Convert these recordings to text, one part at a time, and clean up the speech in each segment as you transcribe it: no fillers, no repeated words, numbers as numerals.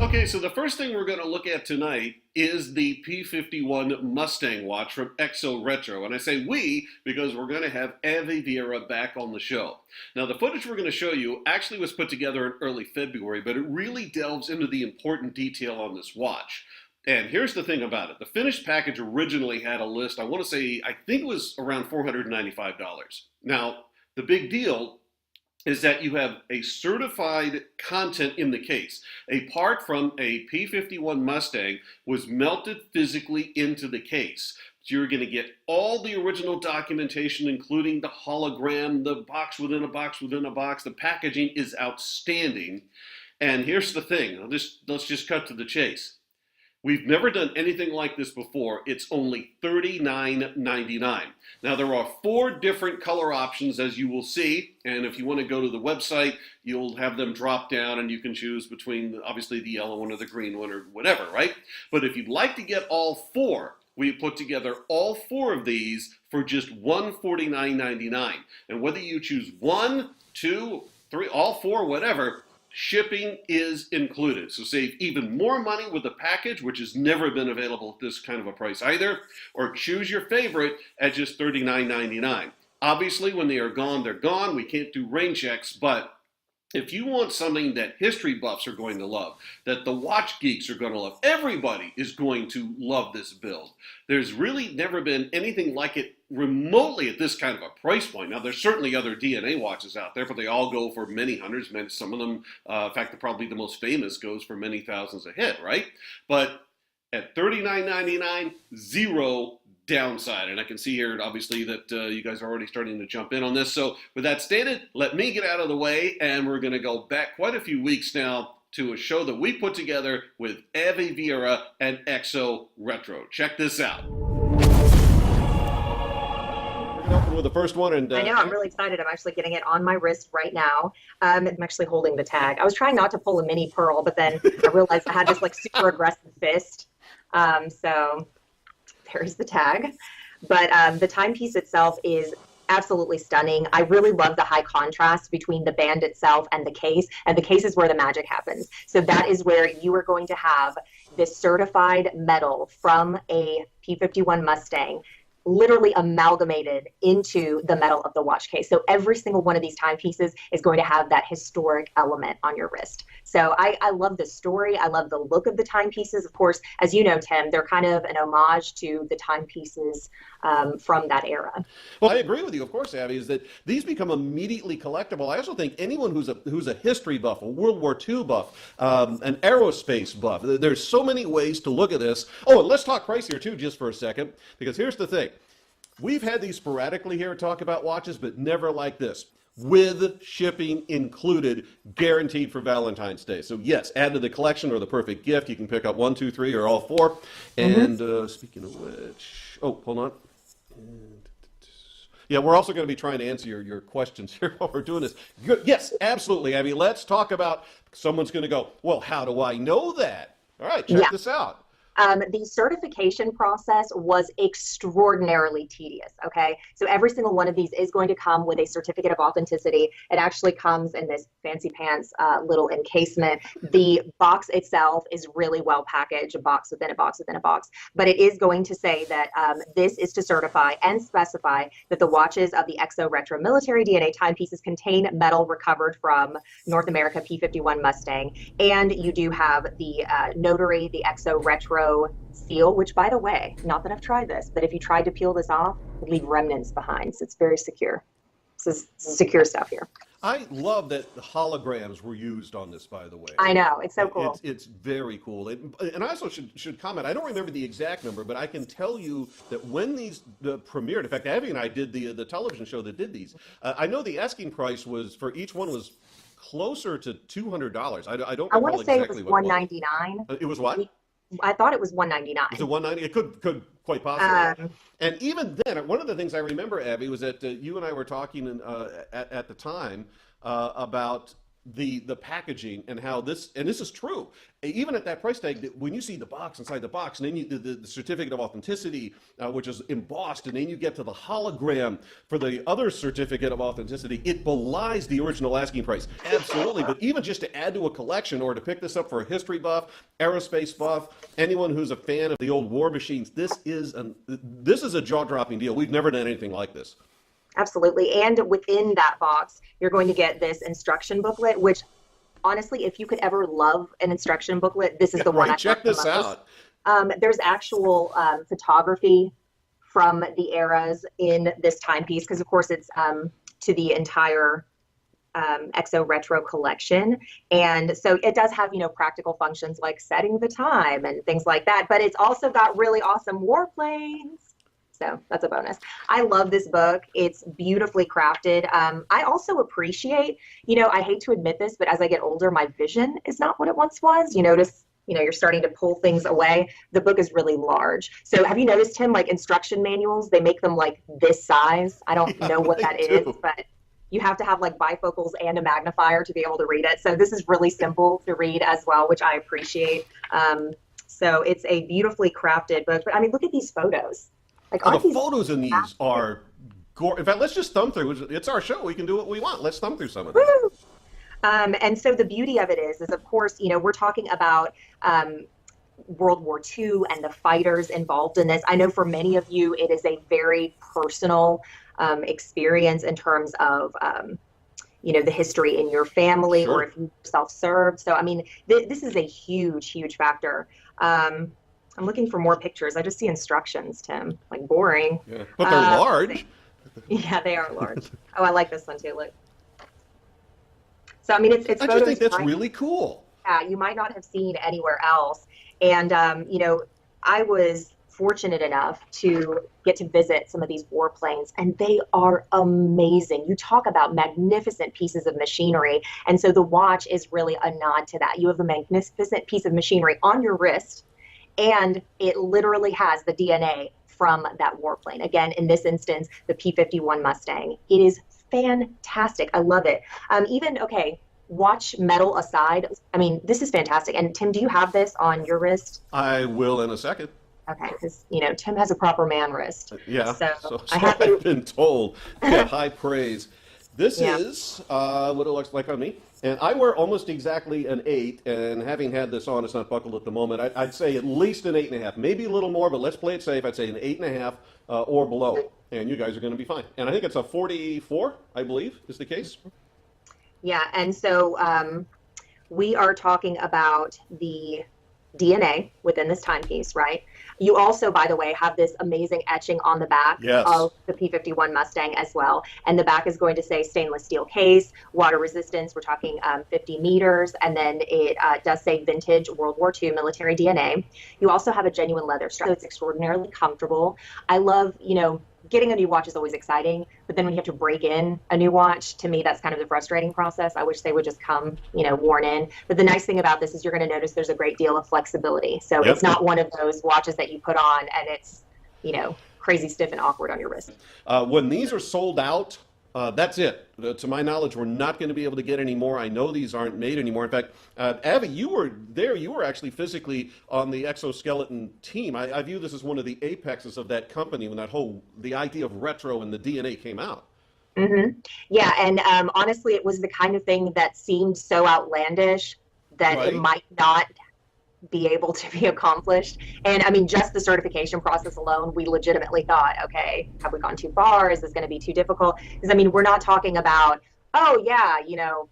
Okay, so the first thing we're going to look at tonight is the P-51 Mustang watch from XO Retro. And I say we because we're going to have Avi Vieira back on the show. Now, the footage we're going to show you actually was put together in early February, but it really delves into the important detail on this watch. And here's the thing about it. The finished package originally had a list, I want to say, I think it was around $495. Now, the big deal is that you have a certified content in the case. A part from a P-51 Mustang was melted physically into the case. So you're going to get all the original documentation, including the hologram, the box within a box within a box. The packaging is outstanding. And here's the thing. Let's just cut to the chase. We've never done anything like this before. It's only $39.99. Now, there are 4 different color options, as you will see, and if you want to go to the website, you'll have them drop down and you can choose between, obviously, the yellow one or the green one or whatever, right? But if you'd like to get all 4, we put together all 4 of these for just $149.99. And whether you choose 1, 2, 3, all 4, whatever, shipping is included. So save even more money with the package, which has never been available at this kind of a price either, or choose your favorite at just $39.99. Obviously, when they are gone, they're gone. We can't do rain checks, but if you want something that history buffs are going to love, that the watch geeks are going to love, everybody is going to love this build. There's really never been anything like it remotely at this kind of a price point. Now, there's certainly other DNA watches out there, but they all go for many hundreds. Some of them, in fact, probably the most famous goes for many thousands a hit, right? But at $39.99, zero downside. And I can see here, obviously, that you guys are already starting to jump in on this. So with that stated, let me get out of the way, and we're going to go back quite a few weeks now to a show that we put together with Avi Vieira and XO Retro. Check this out. With the first one, and I know, I'm really excited. I'm actually getting it on my wrist right now. I'm actually holding the tag. I was trying not to pull a mini pearl, but then I realized I had this like super aggressive fist. So there's the tag. But the timepiece itself is absolutely stunning. I really love the high contrast between the band itself and the case is where the magic happens. So that is where you are going to have this certified metal from a P-51 Mustang literally amalgamated into the metal of the watch case. So every single one of these timepieces is going to have that historic element on your wrist. So I love the story. I love the look of the timepieces. Of course, as you know, Tim, they're kind of an homage to the timepieces from that era. Well, I agree with you, of course, Abby, is that these become immediately collectible. I also think anyone who's a history buff, a World War II buff, an aerospace buff, there's so many ways to look at this. Oh, and let's talk price here, too, just for a second, because here's the thing. We've had these sporadically here talk about watches, but never like this. With shipping included, guaranteed for Valentine's Day. So yes, add to the collection or the perfect gift. You can pick up 1, 2, 3, or all 4. And speaking of which, oh, hold on. Yeah, we're also going to be trying to answer your questions here while we're doing this. Good. Yes, absolutely, Abby. Let's talk about, someone's going to go, well, how do I know that? All right, check this out. The certification process was extraordinarily tedious, okay? So every single one of these is going to come with a certificate of authenticity. It actually comes in this fancy pants little encasement. The box itself is really well packaged, a box within a box within a box, but it is going to say that this is to certify and specify that the watches of the XO Retro military DNA timepieces contain metal recovered from North America P-51 Mustang, and you do have the notary, the XO Retro seal, which, by the way, not that I've tried this, but if you tried to peel this off, it would leave remnants behind. So it's very secure. This is secure stuff here. I love that the holograms were used on this, by the way. I know, it's so cool. It's very cool. And I also should comment, I don't remember the exact number, but I can tell you that when these premiered, in fact, Abby and I did the television show that did these, I know the asking price was, for each one, was closer to $200. I don't I want to say exactly it was $199. It was what? I thought it was $199. Is it $190? It could quite possibly. And even then, one of the things I remember, Abby, was that you and I were talking at the time about the packaging and how this, and this is true, even at that price tag, when you see the box inside the box, and then the certificate of authenticity, which is embossed, and then you get to the hologram for the other certificate of authenticity, it belies the original asking price. Absolutely. But even just to add to a collection, or to pick this up for a history buff, aerospace buff, anyone who's a fan of the old war machines, this is a jaw-dropping deal. We've never done anything like this. Absolutely. And within that box, you're going to get this instruction booklet, which honestly, if you could ever love an instruction booklet, this is the one. Check this out. There's actual photography from the eras in this timepiece, because of course it's to the entire XO Retro collection. And so it does have, practical functions like setting the time and things like that, but it's also got really awesome warplanes. So that's a bonus. I love this book. It's beautifully crafted. I also appreciate, I hate to admit this, but as I get older, my vision is not what it once was. You notice, you're starting to pull things away. The book is really large. So have you noticed, Tim, like instruction manuals, they make them like this size. I don't know what that is, but you have to have like bifocals and a magnifier to be able to read it. So this is really simple to read as well, which I appreciate. So it's a beautifully crafted book. But I mean, look at these photos. Like, the photos in these are gorgeous. In fact, let's just thumb through. It's our show. We can do what we want. Let's thumb through some of them. And so the beauty of it is of course, we're talking about World War II and the fighters involved in this. I know for many of you, it is a very personal experience in terms of, the history in your family, sure, or if you yourself served. So, I mean, this is a huge, huge factor. I'm looking for more pictures. I just see instructions, Tim. Like, boring. Yeah, but they're large. Yeah, they are large. Oh, I like this one too. Look. So, I mean, it's I just think that's really cool. Yeah, you might not have seen anywhere else. And, I was fortunate enough to get to visit some of these warplanes, and they are amazing. You talk about magnificent pieces of machinery. And so the watch is really a nod to that. You have a magnificent piece of machinery on your wrist, and it literally has the DNA from that warplane. Again, in this instance, the P-51 Mustang. It is fantastic. I love it. Watch metal aside. I mean, this is fantastic. And Tim, do you have this on your wrist? I will in a second. Okay, because, Tim has a proper man wrist. Yeah, so I've been told. Yeah, high praise. This is what it looks like on me. And I wear almost exactly an 8, and having had this on, it's not buckled at the moment, I'd say at least an 8.5, maybe a little more, but let's play it safe. I'd say an 8.5 or below, and you guys are going to be fine. And I think it's a 44, I believe, is the case. Yeah, and so we are talking about the DNA within this timepiece, right? You also, by the way, have this amazing etching on the back of the P-51 Mustang as well. And the back is going to say stainless steel case, water resistance, we're talking 50 meters, and then it does say vintage World War II military DNA. You also have a genuine leather strap, so it's extraordinarily comfortable. I love, getting a new watch is always exciting, but then when you have to break in a new watch, to me, that's kind of the frustrating process. I wish they would just come, worn in. But the nice thing about this is you're going to notice there's a great deal of flexibility. So it's not one of those watches that you put on and it's, crazy stiff and awkward on your wrist. When these are sold out, that's it. To my knowledge, we're not going to be able to get any more. I know these aren't made anymore. In fact, Avi, you were there. You were actually physically on the XOSkeleton team. I view this as one of the apexes of that company when the idea of retro and the DNA came out. Mm-hmm. Yeah, and honestly, it was the kind of thing that seemed so outlandish that it might not be able to be accomplished. And I mean, just the certification process alone, we legitimately thought, okay, have we gone too far? Is this going to be too difficult? Because I mean, we're not talking about, oh yeah,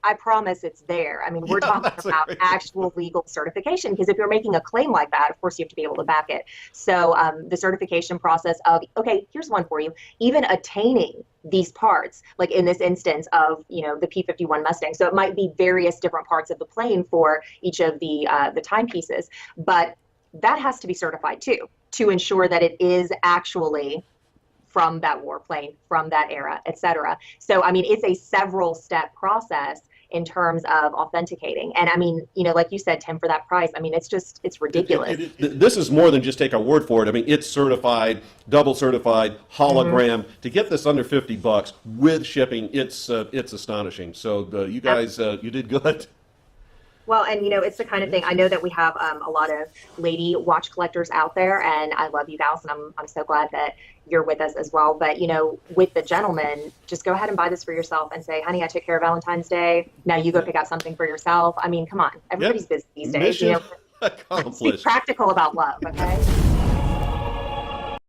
I promise it's there. I mean, we're talking about actual legal certification, because if you're making a claim like that, of course you have to be able to back it. So the certification process of, okay, here's one for you, even attaining these parts, like in this instance of, the P-51 Mustang. So it might be various different parts of the plane for each of the timepieces, but that has to be certified too, to ensure that it is actually from that warplane, from that era, et cetera. So, I mean, it's a several step process. in terms of authenticating. And I mean, you know, like you said, Tim, for that price, I mean, it's ridiculous. This is more than just take our word for it. I mean, it's certified, double certified, hologram. To get this under $50 with shipping, it's astonishing. So you guys, you did good. Well, and you know, it's the kind of thing, I know that we have a lot of lady watch collectors out there, and I love you guys, and I'm so glad that you're with us as well. But you know, with the gentlemen, just go ahead and buy this for yourself and say, honey, I took care of Valentine's Day. Now you go pick out something for yourself. I mean, come on, everybody's busy these days. Mission You know, let's be accomplished. practical about love, okay?